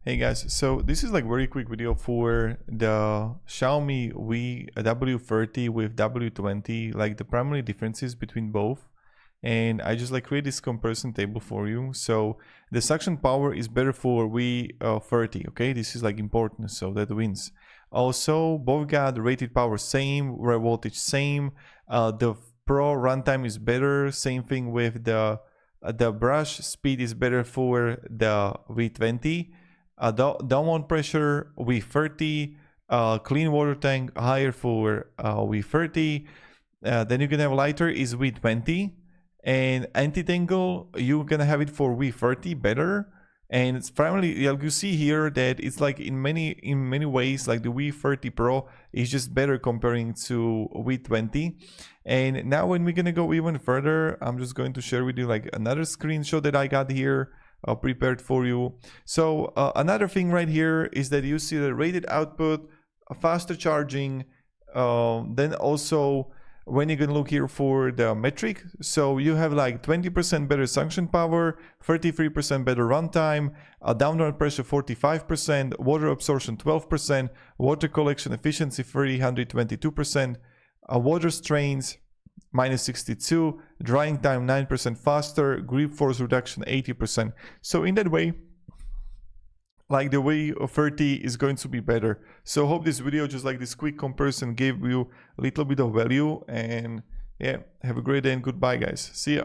Hey guys, so this is like very quick video for the Xiaomi W30 with W20, like the primary differences between both. And I just like create this comparison table for you. So the suction power is better for W30, okay? This is like important, so that wins. Also, both got rated power same, raw voltage same. The Pro runtime is better. Same thing with the brush speed is better for the W20. Downward pressure W30, clean water tank higher for W30. Then you're gonna have lighter is W20, and anti-tangle you're gonna have it for W30 better. And it's primarily, you see here that it's like in many ways like the W30 Pro is just better comparing to W20. And now when we're gonna go even further, I'm just going to share with you like another screenshot that I got here. Prepared for you. So another thing right here is that you see the rated output, faster charging, then also when you're gonna look here for the metric, so you have like 20% better suction power, 33% better runtime, downward pressure 45%, water absorption 12%, water collection efficiency 322%, water strains -62, drying time 9% faster, grip force reduction 80%. So in that way, like the W30 is going to be better. So hope this video, just like this quick comparison, gave you a little bit of value. And yeah, have a great day and goodbye guys. See ya.